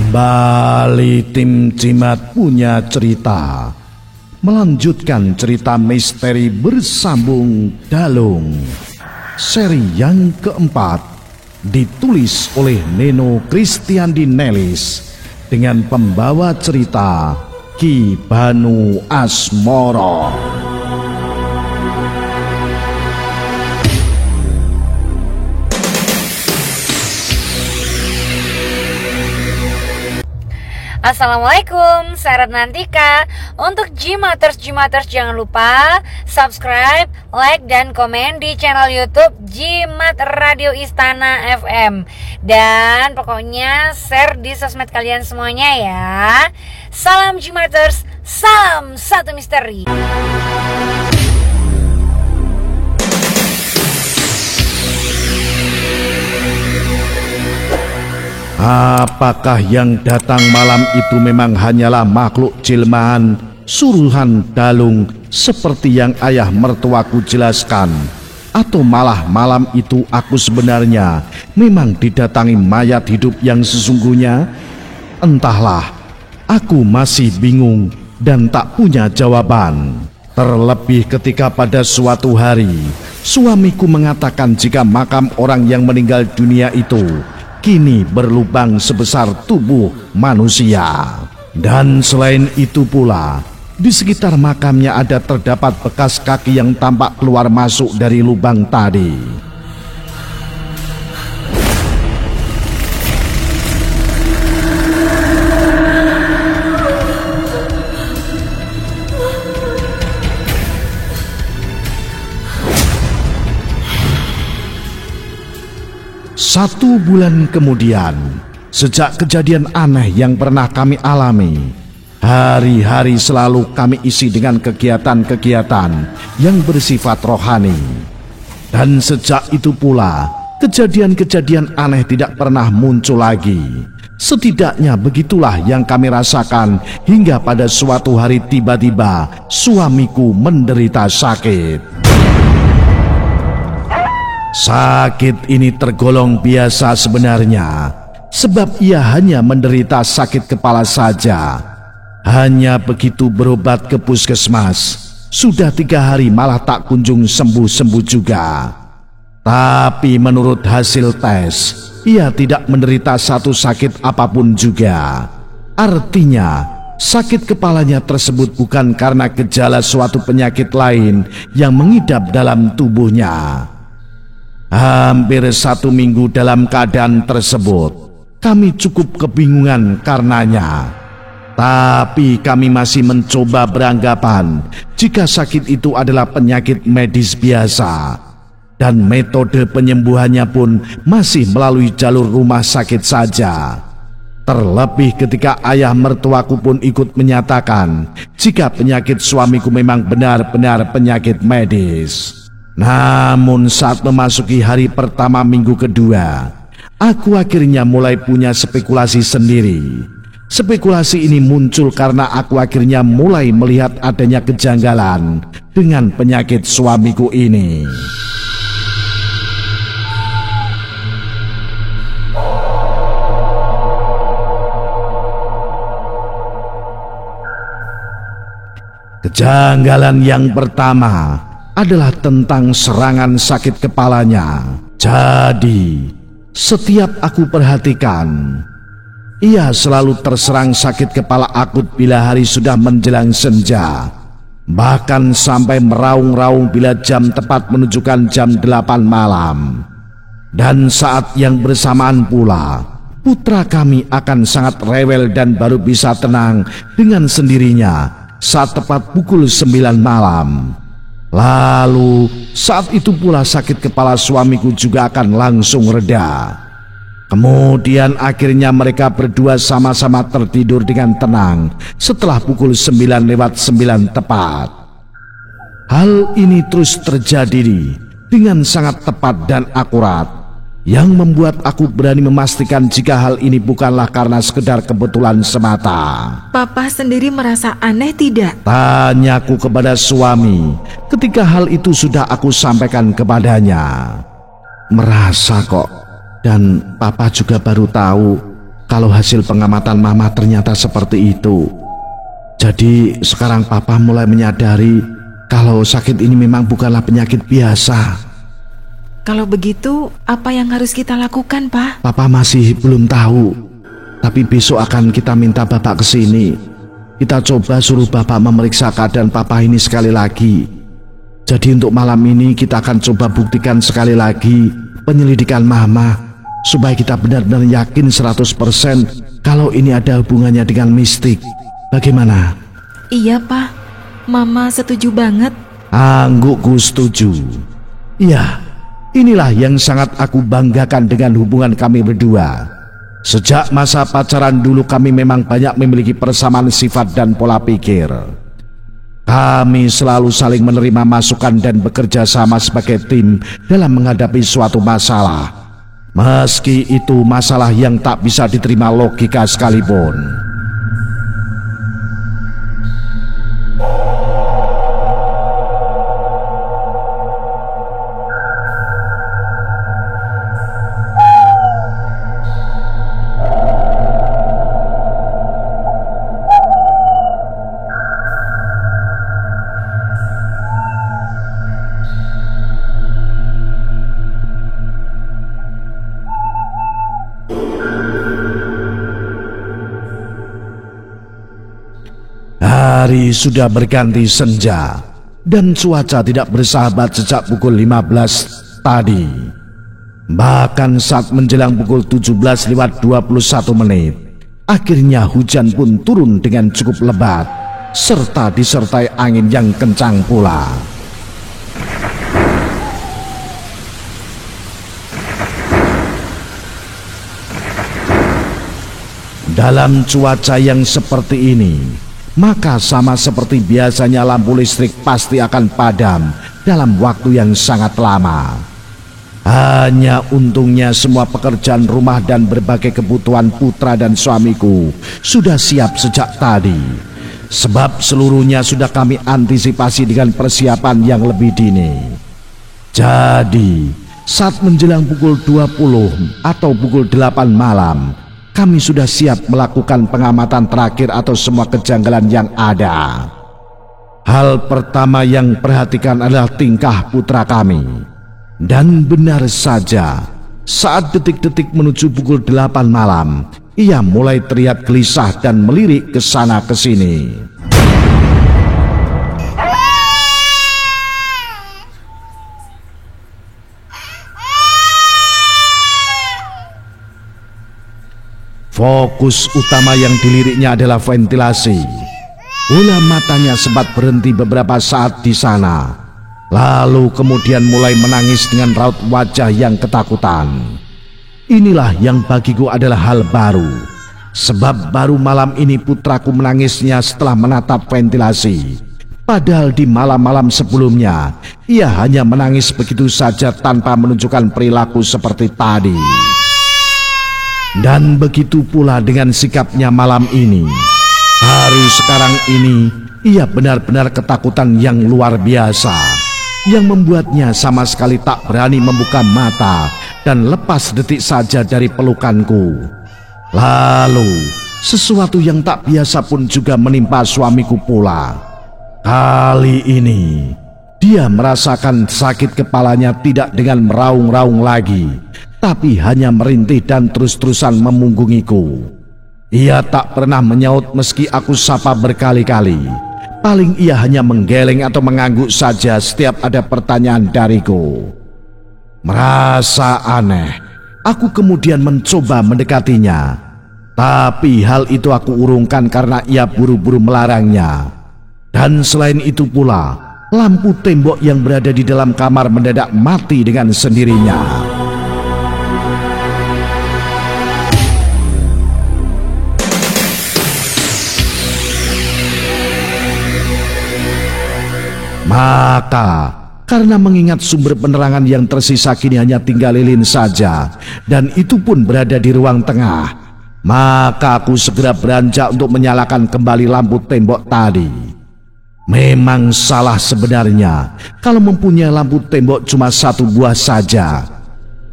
Kembali tim Jimat punya cerita, melanjutkan cerita misteri bersambung Dalung. Seri yang keempat ditulis oleh Neno Kristiandi Nelis dengan pembawa cerita Ki Banu Asmoro. Assalamualaikum, saya Ratnantika. Untuk Jimaters jangan lupa subscribe, like, dan komen di channel YouTube Jimat Radio Istana FM. Dan pokoknya share di sosmed kalian semuanya ya. Salam Jimaters, salam satu misteri. Apakah yang datang malam itu memang hanyalah makhluk jelmaan suruhan Dalung seperti yang ayah mertuaku jelaskan? Atau malah malam itu aku sebenarnya memang didatangi mayat hidup yang sesungguhnya? Entahlah, aku masih bingung dan tak punya jawaban. Terlebih ketika pada suatu hari suamiku mengatakan jika makam orang yang meninggal dunia itu kini berlubang sebesar tubuh manusia. Dan selain itu pula, di sekitar makamnya terdapat bekas kaki yang tampak keluar masuk dari lubang tadi. Satu bulan kemudian, sejak kejadian aneh yang pernah kami alami, hari-hari selalu kami isi dengan kegiatan-kegiatan yang bersifat rohani. Dan sejak itu pula, kejadian-kejadian aneh tidak pernah muncul lagi. Setidaknya begitulah yang kami rasakan hingga pada suatu hari tiba-tiba suamiku menderita sakit. Sakit ini tergolong biasa sebenarnya, sebab ia hanya menderita sakit kepala saja. Hanya begitu berobat ke puskesmas, sudah 3 hari malah tak kunjung sembuh-sembuh juga. Tapi menurut hasil tes, ia tidak menderita satu sakit apapun juga. Artinya, sakit kepalanya tersebut bukan karena gejala suatu penyakit lain yang mengidap dalam tubuhnya. Hampir 1 minggu dalam keadaan tersebut, kami cukup kebingungan karenanya. Tapi kami masih mencoba beranggapan jika sakit itu adalah penyakit medis biasa. Dan metode penyembuhannya pun masih melalui jalur rumah sakit saja. Terlebih ketika ayah mertuaku pun ikut menyatakan jika penyakit suamiku memang benar-benar penyakit medis. Namun saat memasuki hari pertama minggu kedua, aku akhirnya mulai punya spekulasi sendiri. Spekulasi ini muncul karena aku akhirnya mulai melihat adanya kejanggalan dengan penyakit suamiku ini. Kejanggalan yang pertama adalah tentang serangan sakit kepalanya. Jadi, setiap aku perhatikan, ia selalu terserang sakit kepala akut bila hari sudah menjelang senja. Bahkan sampai meraung-raung bila jam tepat menunjukkan jam 8 malam. Dan saat yang bersamaan pula, putra kami akan sangat rewel dan baru bisa tenang dengan sendirinya saat tepat pukul 9 malam. Lalu saat itu pula sakit kepala suamiku juga akan langsung reda. Kemudian akhirnya mereka berdua sama-sama tertidur dengan tenang setelah pukul 9:09 tepat. Hal ini terus terjadi dengan sangat tepat dan akurat, yang membuat aku berani memastikan jika hal ini bukanlah karena sekedar kebetulan semata. Papa sendiri merasa aneh tidak? Tanyaku kepada suami ketika hal itu sudah aku sampaikan kepadanya. Merasa kok, dan Papa juga baru tahu kalau hasil pengamatan Mama ternyata seperti itu. Jadi sekarang Papa mulai menyadari kalau sakit ini memang bukanlah penyakit biasa. Kalau begitu, apa yang harus kita lakukan, Pak? Papa masih belum tahu, tapi besok akan kita minta Bapak ke sini. Kita coba suruh Bapak memeriksa keadaan Papa ini sekali lagi. Jadi untuk malam ini kita akan coba buktikan sekali lagi penyelidikan Mama, supaya kita benar-benar yakin 100% kalau ini ada hubungannya dengan mistik. Bagaimana? Iya, Pak. Mama setuju banget. Anggukku setuju. Iya, inilah yang sangat aku banggakan dengan hubungan kami berdua. Sejak masa pacaran dulu kami memang banyak memiliki persamaan sifat dan pola pikir. Kami selalu saling menerima masukan dan bekerja sama sebagai tim dalam menghadapi suatu masalah. Meski itu masalah yang tak bisa diterima logika sekalipun. Hari sudah berganti senja dan cuaca tidak bersahabat sejak pukul 15 tadi. Bahkan saat menjelang pukul 17:21, akhirnya hujan pun turun dengan cukup lebat serta disertai angin yang kencang pula. Dalam cuaca yang seperti ini, maka sama seperti biasanya lampu listrik pasti akan padam dalam waktu yang sangat lama. Hanya untungnya semua pekerjaan rumah dan berbagai kebutuhan putra dan suamiku sudah siap sejak tadi. Sebab seluruhnya sudah kami antisipasi dengan persiapan yang lebih dini. Jadi, saat menjelang pukul 20 atau pukul 8 malam, kami sudah siap melakukan pengamatan terakhir atau semua kejanggalan yang ada. Hal pertama yang perhatikan adalah tingkah putra kami. Dan benar saja, saat detik-detik menuju pukul 8 malam, ia mulai terlihat gelisah dan melirik ke sana ke sini. Fokus utama yang diliriknya adalah ventilasi. Bola matanya sempat berhenti beberapa saat di sana, lalu kemudian mulai menangis dengan raut wajah yang ketakutan. Inilah yang bagiku adalah hal baru, sebab baru malam ini putraku menangisnya setelah menatap ventilasi. Padahal di malam-malam sebelumnya, ia hanya menangis begitu saja tanpa menunjukkan perilaku seperti tadi. Dan begitu pula dengan sikapnya malam ini. Baru sekarang ini ia benar-benar ketakutan yang luar biasa, yang membuatnya sama sekali tak berani membuka mata dan lepas detik saja dari pelukanku. Lalu sesuatu yang tak biasa pun juga menimpa suamiku pula. Kali ini dia merasakan sakit kepalanya tidak dengan meraung-raung lagi, tapi hanya merintih dan terus-terusan memunggungiku. Ia tak pernah menyaut meski aku sapa berkali-kali. Paling ia hanya menggeleng atau mengangguk saja setiap ada pertanyaan dariku. Merasa aneh, aku kemudian mencoba mendekatinya. Tapi hal itu aku urungkan karena ia buru-buru melarangnya. Dan selain itu pula, lampu tembok yang berada di dalam kamar mendadak mati dengan sendirinya. Maka, karena mengingat sumber penerangan yang tersisa kini hanya tinggal lilin saja, dan itu pun berada di ruang tengah, maka aku segera beranjak untuk menyalakan kembali lampu tembok tadi. Memang salah sebenarnya kalau mempunyai lampu tembok cuma satu buah saja.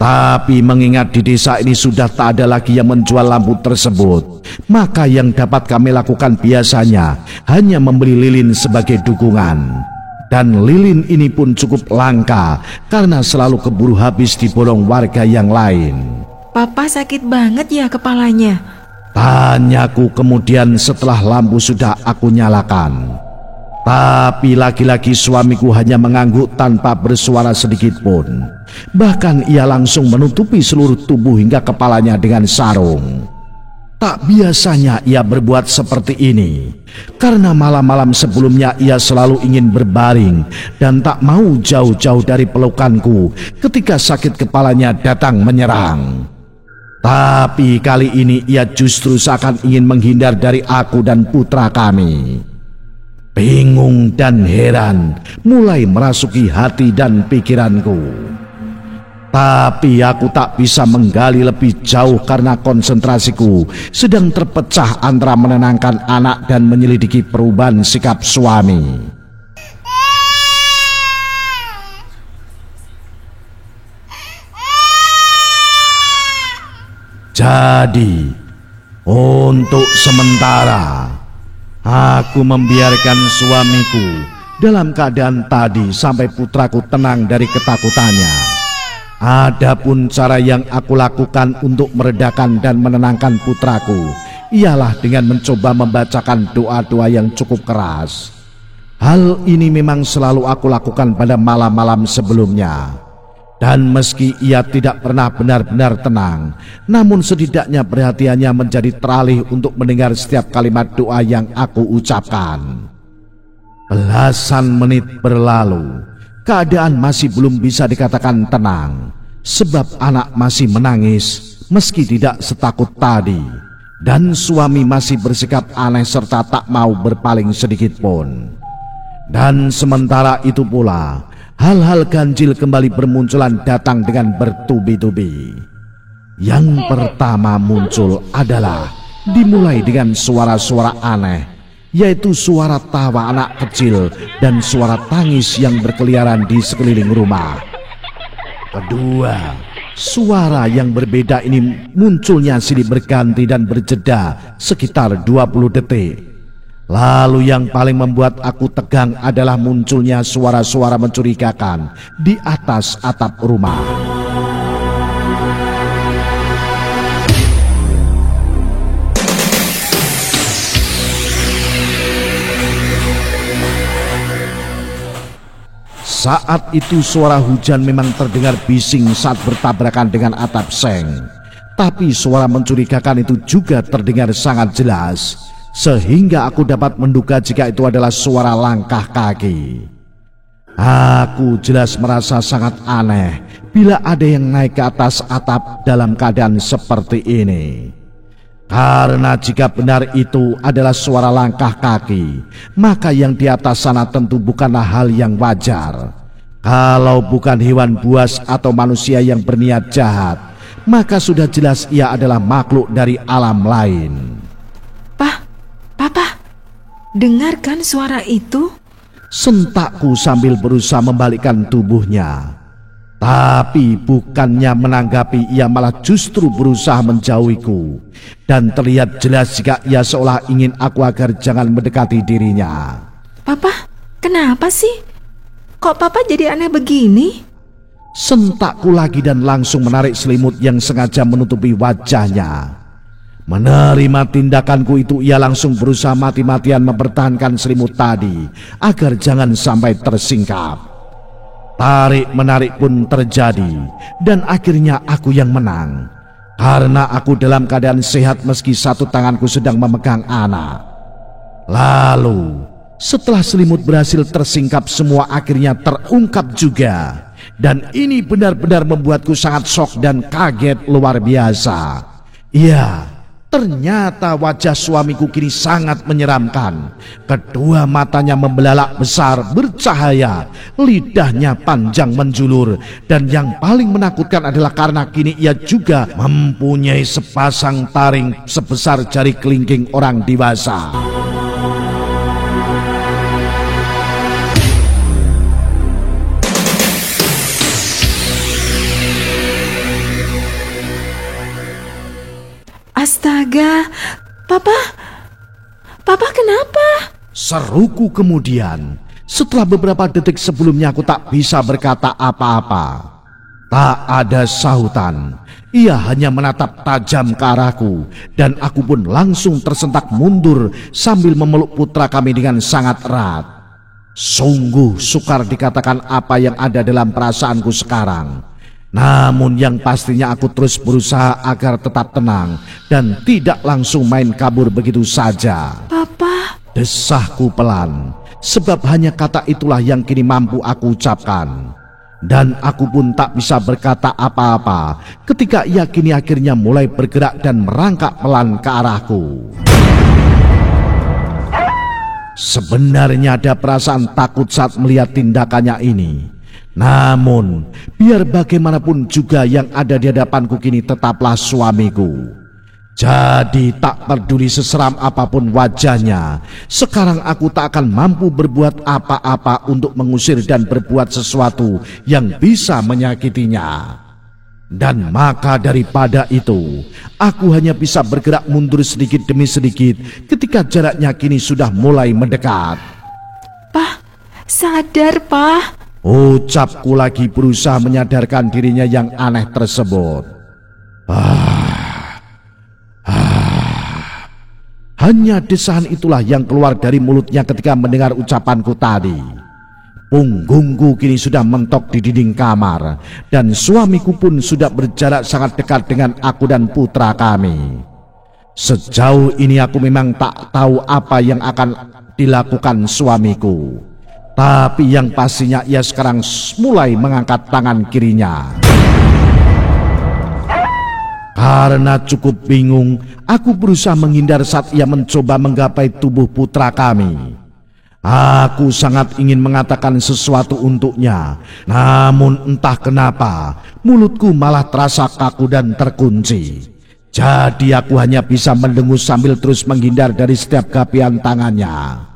Tapi mengingat di desa ini sudah tak ada lagi yang menjual lampu tersebut, maka yang dapat kami lakukan biasanya hanya membeli lilin sebagai dukungan. Dan lilin ini pun cukup langka karena selalu keburu habis diborong warga yang lain. Papa sakit banget ya kepalanya? Tanyaku kemudian setelah lampu sudah aku nyalakan. Tapi lagi-lagi suamiku hanya mengangguk tanpa bersuara sedikit pun. Bahkan ia langsung menutupi seluruh tubuh hingga kepalanya dengan sarung. Tak biasanya ia berbuat seperti ini, karena malam-malam sebelumnya ia selalu ingin berbaring dan tak mau jauh-jauh dari pelukanku ketika sakit kepalanya datang menyerang. Tapi kali ini ia justru seakan ingin menghindar dari aku dan putra kami. Bingung dan heran mulai merasuki hati dan pikiranku. Tapi aku tak bisa menggali lebih jauh karena konsentrasiku sedang terpecah antara menenangkan anak dan menyelidiki perubahan sikap suami. Jadi, untuk sementara aku membiarkan suamiku dalam keadaan tadi sampai putraku tenang dari ketakutannya. Adapun cara yang aku lakukan untuk meredakan dan menenangkan putraku ialah dengan mencoba membacakan doa-doa yang cukup keras. Hal ini memang selalu aku lakukan pada malam-malam sebelumnya. Dan meski ia tidak pernah benar-benar tenang, namun setidaknya perhatiannya menjadi teralih untuk mendengar setiap kalimat doa yang aku ucapkan. Belasan menit berlalu, keadaan masih belum bisa dikatakan tenang, sebab anak masih menangis meski tidak setakut tadi, dan suami masih bersikap aneh serta tak mau berpaling sedikit pun. Dan sementara itu pula, hal-hal ganjil kembali bermunculan datang dengan bertubi-tubi. Yang pertama muncul adalah dimulai dengan suara-suara aneh, yaitu suara tawa anak kecil dan suara tangis yang berkeliaran di sekeliling rumah. Kedua, suara yang berbeda ini munculnya silih berganti dan berjeda sekitar 20 detik. Lalu yang paling membuat aku tegang adalah munculnya suara-suara mencurigakan di atas atap rumah. Saat itu suara hujan memang terdengar bising saat bertabrakan dengan atap seng. Tapi suara mencurigakan itu juga terdengar sangat jelas, sehingga aku dapat menduga jika itu adalah suara langkah kaki. Aku jelas merasa sangat aneh bila ada yang naik ke atas atap dalam keadaan seperti ini. Karena jika benar itu adalah suara langkah kaki, maka yang di atas sana tentu bukanlah hal yang wajar. Kalau bukan hewan buas atau manusia yang berniat jahat, maka sudah jelas ia adalah makhluk dari alam lain. Papa, dengarkan suara itu? Sentakku sambil berusaha membalikkan tubuhnya. Tapi bukannya menanggapi, ia malah justru berusaha menjauhiku. Dan terlihat jelas jika ia seolah ingin aku agar jangan mendekati dirinya. Papa, kenapa sih? Kok Papa jadi aneh begini? Sentakku lagi dan langsung menarik selimut yang sengaja menutupi wajahnya. Menerima tindakanku itu, ia langsung berusaha mati-matian mempertahankan selimut tadi agar jangan sampai tersingkap. Tarik-menarik pun terjadi dan akhirnya aku yang menang, karena aku dalam keadaan sehat meski satu tanganku sedang memegang anak. Lalu setelah selimut berhasil tersingkap, semua akhirnya terungkap juga. Dan ini benar-benar membuatku sangat syok dan kaget luar biasa. Ya, ternyata wajah suamiku kini sangat menyeramkan. Kedua matanya membelalak besar bercahaya, lidahnya panjang menjulur, dan yang paling menakutkan adalah karena kini ia juga mempunyai sepasang taring sebesar jari kelingking orang dewasa. Astaga, Papa kenapa? Seruku kemudian. Setelah beberapa detik sebelumnya aku tak bisa berkata apa-apa. Tak ada sahutan. Ia hanya menatap tajam ke arahku dan aku pun langsung tersentak mundur sambil memeluk putra kami dengan sangat erat. Sungguh sukar dikatakan apa yang ada dalam perasaanku sekarang. Namun yang pastinya aku terus berusaha agar tetap tenang dan tidak langsung main kabur begitu saja. Papa, Desahku pelan, sebab hanya kata itulah yang kini mampu aku ucapkan. Dan aku pun tak bisa berkata apa-apa ketika ia kini akhirnya mulai bergerak dan merangkak pelan ke arahku. Sebenarnya ada perasaan takut saat melihat tindakannya ini. Namun, biar bagaimanapun juga yang ada di hadapanku kini tetaplah suamiku. Jadi tak peduli seseram apapun wajahnya, sekarang aku tak akan mampu berbuat apa-apa untuk mengusir dan berbuat sesuatu yang bisa menyakitinya. Dan maka daripada itu, aku hanya bisa bergerak mundur sedikit demi sedikit ketika jaraknya kini sudah mulai mendekat. Pa, sadar, Pa. Ucapku lagi berusaha menyadarkan dirinya yang aneh tersebut. Hanya desahan itulah yang keluar dari mulutnya ketika mendengar ucapanku tadi. Punggungku kini sudah mentok di dinding kamar dan suamiku pun sudah berjarak sangat dekat dengan aku dan putra kami. Sejauh ini aku memang tak tahu apa yang akan dilakukan suamiku. Tapi yang pastinya ia sekarang mulai mengangkat tangan kirinya. Karena cukup bingung, aku berusaha menghindar saat ia mencoba menggapai tubuh putra kami. Aku sangat ingin mengatakan sesuatu untuknya, namun entah kenapa mulutku malah terasa kaku dan terkunci. Jadi aku hanya bisa mendengus sambil terus menghindar dari setiap gapian tangannya.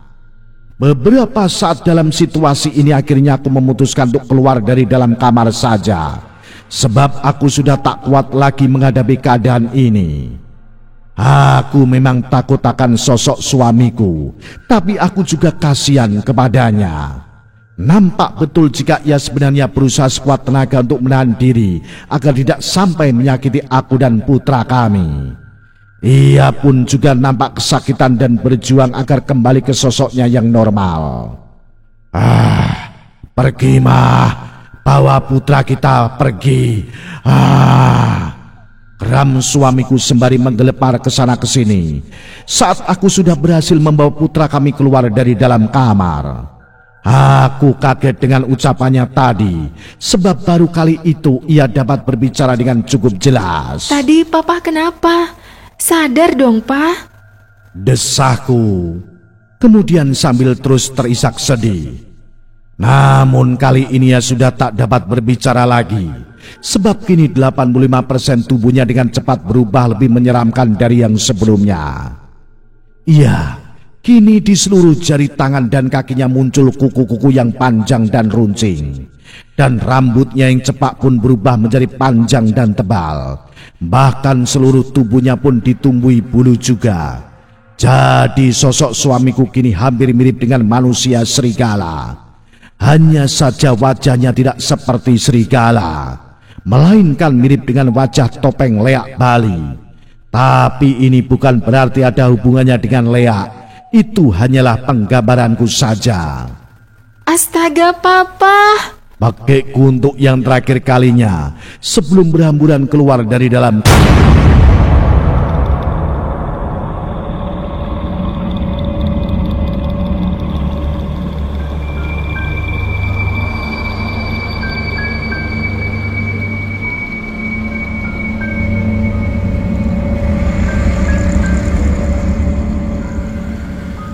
Beberapa saat dalam situasi ini akhirnya aku memutuskan untuk keluar dari dalam kamar saja. Sebab aku sudah tak kuat lagi menghadapi keadaan ini. Aku memang takut akan sosok suamiku, tapi aku juga kasihan kepadanya. Nampak betul jika ia sebenarnya berusaha sekuat tenaga untuk menahan diri agar tidak sampai menyakiti aku dan putra kami. Ia pun juga nampak kesakitan dan berjuang agar kembali ke sosoknya yang normal. Pergi mah, bawa putra kita pergi. Geram suamiku sembari menggelepar ke sana ke sini. Saat aku sudah berhasil membawa putra kami keluar dari dalam kamar, aku kaget dengan ucapannya tadi, sebab baru kali itu ia dapat berbicara dengan cukup jelas. Tadi Papa kenapa? Sadar dong, Pa. Desahku. Kemudian sambil terus terisak sedih. Namun kali ini ia sudah tak dapat berbicara lagi, sebab kini 85% tubuhnya dengan cepat berubah lebih menyeramkan dari yang sebelumnya. Iya, kini di seluruh jari tangan dan kakinya muncul kuku-kuku yang panjang dan runcing. Dan rambutnya yang cepak pun berubah menjadi panjang dan tebal. Bahkan seluruh tubuhnya pun ditumbuhi bulu juga. Jadi sosok suamiku kini hampir mirip dengan manusia serigala. Hanya saja wajahnya tidak seperti serigala, melainkan mirip dengan wajah topeng leak Bali. Tapi ini bukan berarti ada hubungannya dengan leak. Itu hanyalah penggambaranku saja. Astaga, Papa. Pakaiku untuk yang terakhir kalinya sebelum berhamburan keluar dari dalam.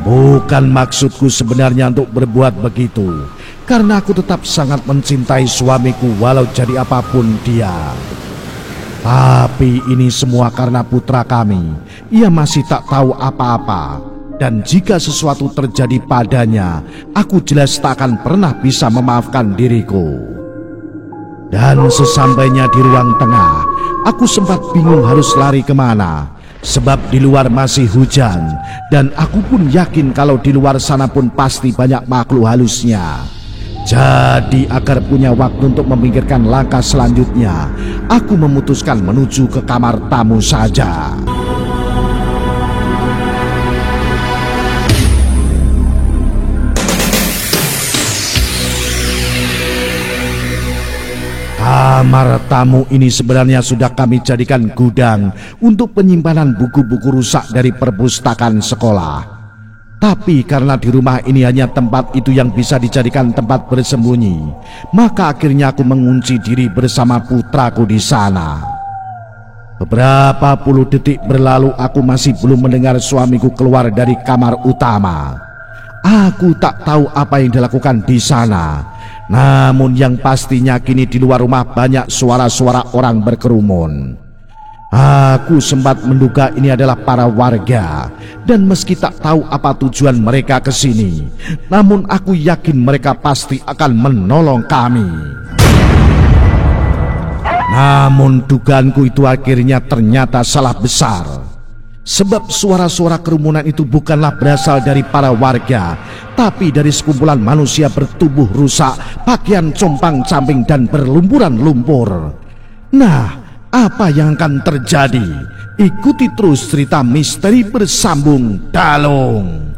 Bukan maksudku sebenarnya untuk berbuat begitu, karena aku tetap sangat mencintai suamiku walau jadi apapun dia. Tapi ini semua karena putra kami. Ia masih tak tahu apa-apa. Dan jika sesuatu terjadi padanya, aku jelas tak akan pernah bisa memaafkan diriku. Dan sesampainya di ruang tengah, aku sempat bingung harus lari kemana. Sebab di luar masih hujan, dan aku pun yakin kalau di luar sana pun pasti banyak makhluk halusnya. Jadi agar punya waktu untuk memikirkan langkah selanjutnya, aku memutuskan menuju ke kamar tamu saja. Kamar tamu ini sebenarnya sudah kami jadikan gudang untuk penyimpanan buku-buku rusak dari perpustakaan sekolah. Tapi karena di rumah ini hanya tempat itu yang bisa dijadikan tempat bersembunyi, maka akhirnya aku mengunci diri bersama putraku di sana. Beberapa puluh detik berlalu, aku masih belum mendengar suamiku keluar dari kamar utama. Aku tak tahu apa yang dilakukan di sana. Namun yang pastinya kini di luar rumah banyak suara-suara orang berkerumun. Aku sempat menduga ini adalah para warga, dan meski tak tahu apa tujuan mereka ke sini, namun aku yakin mereka pasti akan menolong kami. Namun dugaanku itu akhirnya ternyata salah besar. Sebab suara-suara kerumunan itu bukanlah berasal dari para warga, tapi dari sekumpulan manusia bertubuh rusak, pakaian compang-camping dan berlumpuran lumpur. Nah, apa yang akan terjadi? Ikuti terus cerita misteri bersambung Dalung.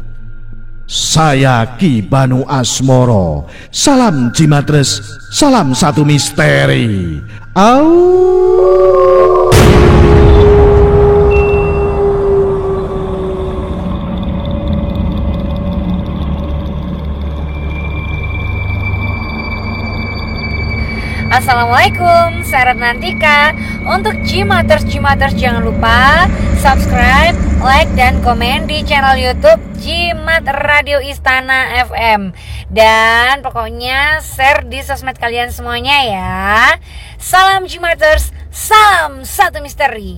Saya Ki Banu Asmoro. Salam Jimatres, salam satu misteri. Au. Assalamualaikum, saya Ratnantika. Untuk Jimaters jangan lupa subscribe, like, dan komen di channel YouTube Jimat Radio Istana FM. Dan pokoknya share di sosmed kalian semuanya ya. Salam Jimaters, salam satu misteri.